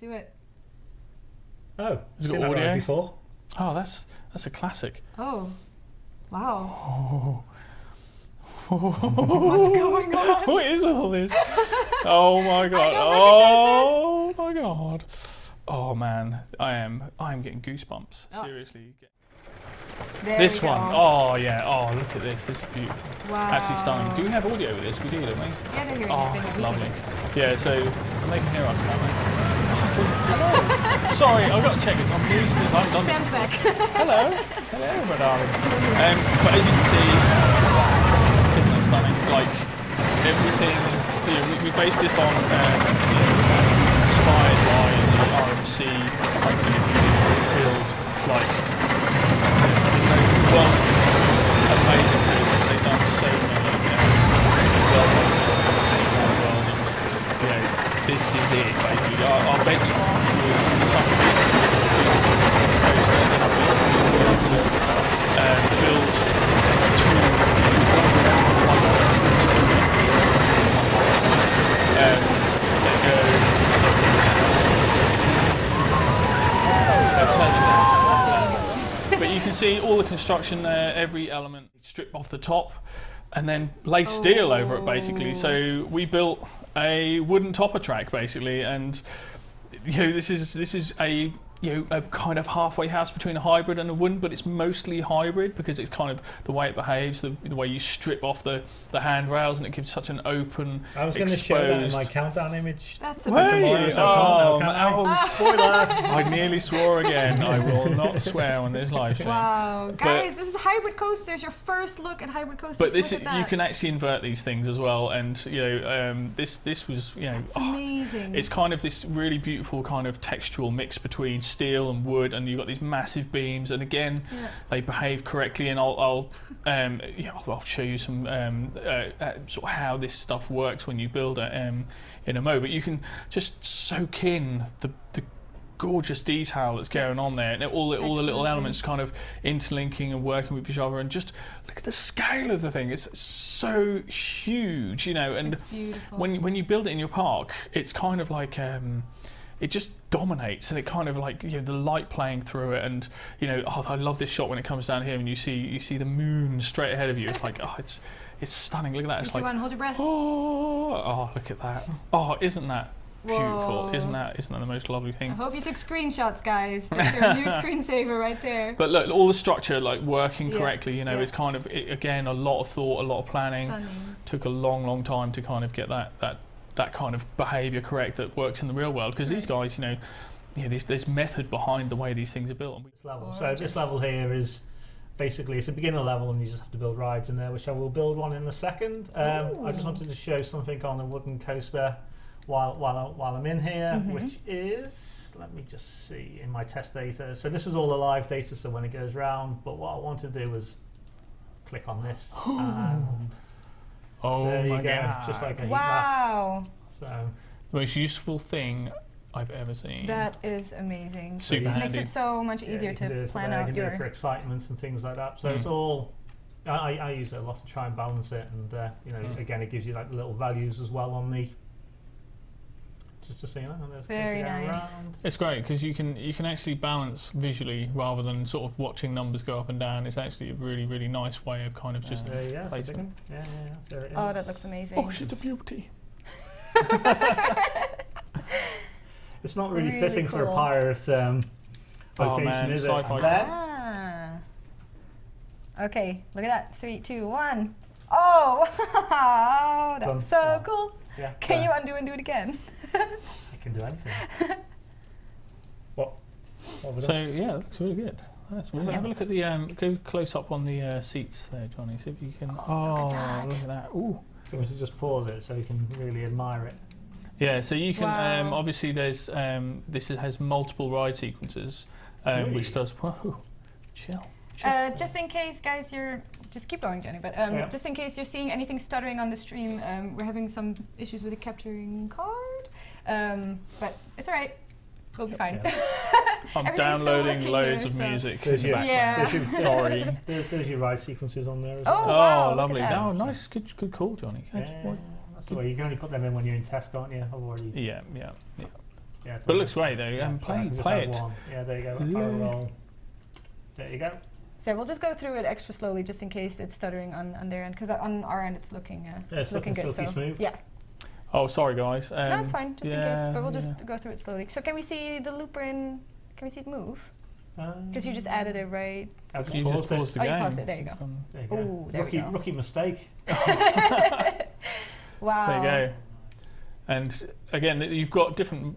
Do it. Oh, Has it seen got that audio? ride before. Oh, that's a classic. Oh. Wow. Oh. What's going on? What is all this? Oh my god. don't Oh my god. Oh man, I am getting goosebumps. Oh. Seriously. There This we one. go. Oh yeah. Oh, look at this. This is beautiful. Wow. Absolutely stunning. Do we have audio with this? We do, don't we? Yeah, they're hearing Oh, it. it's They're lovely. hearing Yeah, so they can hear us, can't they? Hello. Sorry, I've got to check this. I'm new to this. I haven't done it. Sam's this. back. Hello. Hello, my darlings. But as you can see, isn't it stunning? Like, everything, you know, we base this on, inspired by the RMC company who build, like, amazing creators. They've done so many, well-known world, and, you know, this is it, basically. Our benchmark was some of this, coaster, then we also wanted to build But you can see all the construction there, every element, strip off the top and then lay steel over it basically. So we built a wooden topper track basically, and you know, this is a, you know, a kind of halfway house between a hybrid and a wooden, but it's mostly hybrid because it's kind of the way it behaves, the way you strip off the handrails, and it gives such an open, I was going to show that in my countdown image. That's Hey, Spoiler! I nearly swore again. I will not swear on this live stream. Wow, guys, this is hybrid coasters. Your first look at hybrid coasters. But this, look at that. you can actually invert these things as well, and you know, this was, you know, That's amazing. it's kind of this really beautiful kind of textural mix between steel and wood, and you've got these massive beams, and again, they behave correctly. And I'll show you some sort of how this stuff works when you build it in a mo. But you can just soak in the gorgeous detail that's going on there, and all the little elements kind of interlinking and working with each other, and just look at the scale of the thing. It's so huge, you know. And it's beautiful. when you build it in your park, it's kind of like it just dominates, and it kind of like, you know, the light playing through it, and you know, I love this shot when it comes down here and you see the moon straight ahead of you. It's like, oh, it's stunning. Look at that. It's like, hold your breath. oh, look at that. Oh, isn't that beautiful? Whoa. Isn't that the most lovely thing? I hope you took screenshots, guys. That's your new screensaver right there. But look, all the structure like working correctly, you know, yeah. it's kind of, again, a lot of thought, a lot of planning. Stunning. Took a long time to kind of get that kind of behaviour correct that works in the real world, because these guys, you know, there's method behind the way these things are built. This level. So this level here is basically, it's a beginner level, and you just have to build rides in there, which I will build one in a second. I just wanted to show something on the wooden coaster while I'm in here, which is, let me just see in my test data. So this is all the live data, so when it goes round, but what I wanted to do was click on this and there you go, God. just like a heat map. Wow. So The most useful thing I've ever seen. That is amazing. Super It handy. makes it so much easier to plan out your... for excitement and things like that. So it's all, I use it a lot to try and balance it, and you know, again, it gives you like little values as well on the, just to see, you know, there's Very nice. around. It's great because you can actually balance visually rather than sort of watching numbers go up and down. It's actually a really nice way of kind of just Yeah, placement. yeah, there it is. Oh, that looks amazing. Oh, she's a beauty. It's not really, Really fitting for a cool. pirate location, man, is it? sci-fi. And then, Okay, look at that. 3, 2, 1. Oh, that's Done. so cool. yeah, Can you undo and do it again? I can do anything. What have we So done? yeah, that looks really good. That's really, have a look at the go close up on the seats there, Johnny. See if you can. Oh, look at that. Ooh. Do you want me to just pause it so you can really admire it? Yeah, so you can Wow. obviously there's has multiple ride sequences, which does chill. Just in case, guys, you're... Just keep going, Jenny, but just in case you're seeing anything stuttering on the stream, we're having some issues with the capturing card, but it's all right. We'll be fine. Yeah. I'm Everything's downloading still loads working of here, so- music. There's in the your- background. Yeah. Sorry. There's your ride sequences on there as Oh, well. wow, Oh, look lovely. at that. Oh, nice. Good call, Johnny. Yeah, that's the way. You can only put them in when you're in test, can't you? I've already. Yeah. Yeah, But it looks great though. Yeah, Play it. One. Yeah, there you go. Barrel roll. There you go. So we'll just go through it extra slowly, just in case it's stuttering on their end, because on our end it's looking it's looking good. silky So smooth. yeah, Oh, sorry guys. no, that's fine, just in case. But we'll just go through it slowly. So can we see the looper in? Can we see it move? Because you just added it, right? I just You paused just paused it. the Oh, game. you paused it. There you go. There you go. Ooh, there we go. Rookie mistake. Wow. There you go. And again, you've got different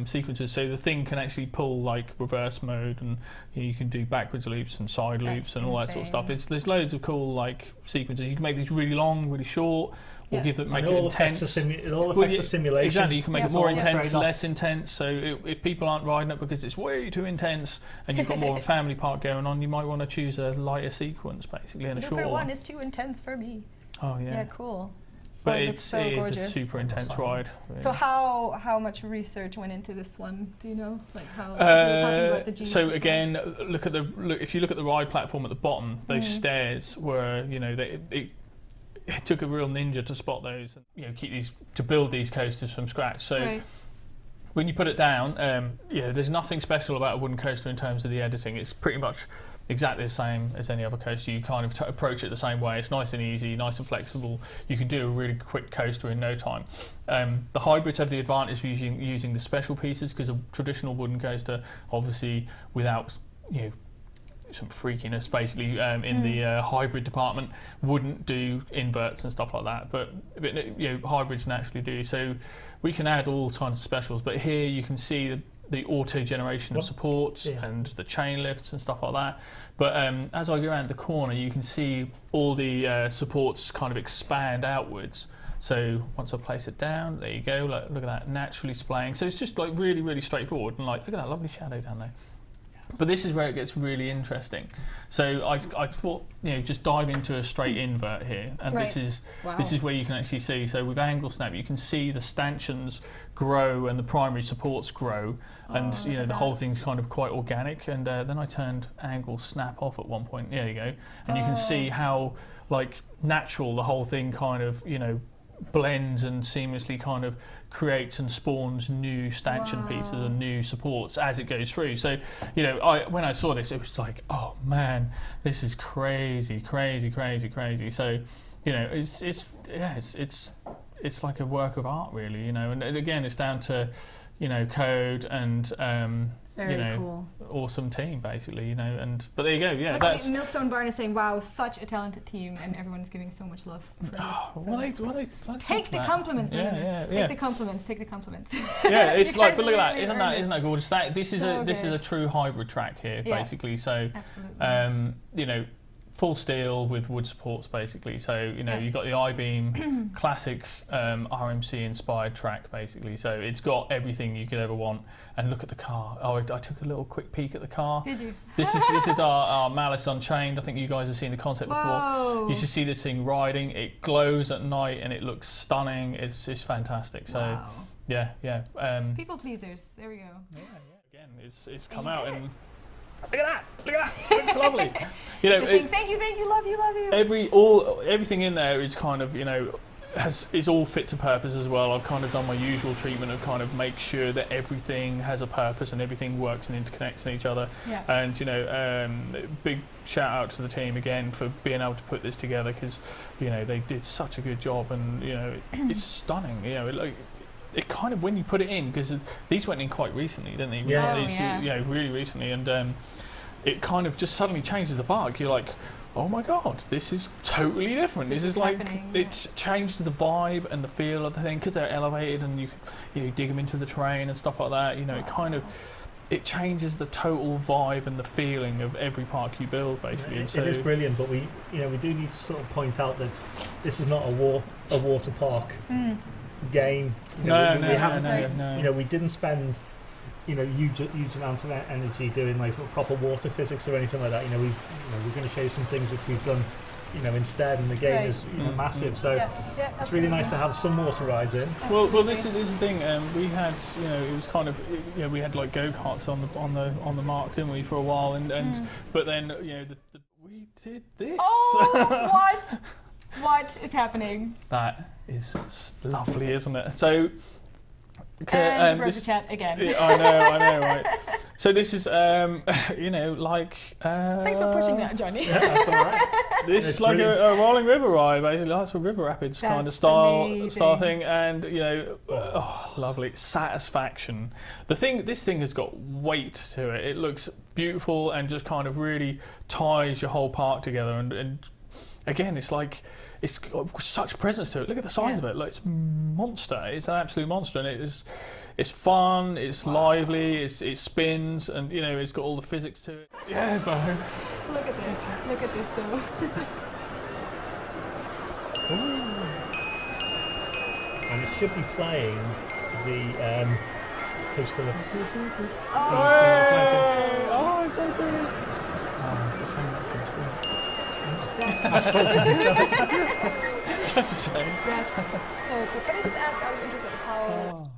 sequences, so the thing can actually pull like reverse mode, and you can do backwards loops and side loops and all that sort of stuff. There's loads of cool like sequences. You can make these really long, really short, or make it intense. It all affects the simulation. Exactly, you can make it more intense, trade-off. less intense. So if people aren't riding it because it's way too intense, and you've got more of a family part going on, you might want to choose a lighter sequence, basically, and a shorter Looper one. 1 is too intense for me. Oh yeah. Yeah, cool. But Oh, it it looks so is a gorgeous. super intense ride. So Yeah. how much research went into this one? Do you know? Like how? 'cause you were talking about the G So before. again, if you look at the ride platform at the bottom, those stairs were, it took a real ninja to spot those, and, to build these coasters from scratch. So Right. when you put it down, there's nothing special about a wooden coaster in terms of the editing. It's pretty much exactly the same as any other coaster. You kind of approach it the same way. It's nice and easy, nice and flexible. You can do a really quick coaster in no time. The hybrids have the advantage of using the special pieces, because a traditional wooden coaster, obviously without some freakiness basically in the hybrid department, wouldn't do inverts and stuff like that, but hybrids naturally do. So we can add all kinds of specials, but here you can see the auto generation of supports and the chain lifts and stuff like that. But as I go around the corner, you can see all the supports kind of expand outwards. So once I place it down, there you go, look at that, naturally splaying. So it's just like really, really straightforward, and like, look at that lovely shadow down there. But this is where it gets really interesting. So I thought, just dive into a straight invert here, and this is where you can actually see. So with angle snap, you can see the stanchions grow and the primary supports grow, and the whole thing's kind of quite organic. And then I turned angle snap off at one point. There you go, and you can see how like natural the whole thing kind of blends and seamlessly kind of creates and spawns new stanchion pieces and new supports as it goes through. So when I saw this, it was like, oh man, this is crazy. So it's like a work of art, really, and again it's down to code and Very cool. awesome team, basically, but there you go. Yeah, Look, that's. Millstone Barn is saying, "Wow, such a talented team," and everyone's giving so much love for this. Let's Take the compliments. Yeah. Take the compliments. Take the compliments. Yeah, it's You like, guys but look at really that, earned isn't that gorgeous? This is a true hybrid track here, basically. So, Absolutely. full steel with wood supports, basically. So you've got the I-beam, classic RMC inspired track, basically. So it's got everything you could ever want. And look at the car. Oh, I took a little quick peek at the car. Did you? This is our Malice Unchained. I think you guys have seen the concept before. You should see this thing riding. It glows at night and it looks stunning. It's fantastic. So yeah. People pleasers. There we go. Yeah. Again, it's come out and. Look at that! It looks lovely. Saying, thank you, love you. Everything in there is kind of is all fit to purpose as well. I've kind of done my usual treatment of kind of make sure that everything has a purpose and everything works and interconnects in each other. Yeah. And big shout out to the team again for being able to put this together, because they did such a good job, and it's stunning. It kind of, when you put it in, because these went in quite recently, didn't they? Yeah. Really recently, and it kind of just suddenly changes the bug. You're like, oh my god, this is totally different. This is like, it's changed the vibe and the feel of the thing, because they're elevated and you dig them into the terrain and stuff like that. It kind of, it changes the total vibe and the feeling of every park you build, basically. It is brilliant, but we do need to sort of point out that this is not a water park game. We didn't spend huge amounts of energy doing like sort of proper water physics or anything like that. We're going to show you some things which we've done instead, and the game is massive. So it's really nice to have some water rides in. Well, this is the thing. We had it was kind of we had like go-karts on the mark, didn't we, for a while, and but then we did this. Oh, what? What is happening? That is lovely, isn't it? So And you broke the chat again. I know, right? So this is, you know, like. Thanks for pushing that, Johnny. Yeah, that's all right. This is like a rolling river ride, basically. That's a river rapids kind of style thing, and you know, lovely satisfaction. This thing has got weight to it. It looks beautiful and just kind of really ties your whole park together. And again, it's like. It's got such presence to it. Look at the size of it. Like, it's monster. It's an absolute monster, and it's fun. It's lively. It spins, and you know it's got all the physics to it. Yeah, Bo. Look at this. Look at this, though. And it should be playing the coastal. Oh, it's so pretty. Oh, it's a shame that's been spoiled. Such a shame. That's so good. But I just asked, I was interested how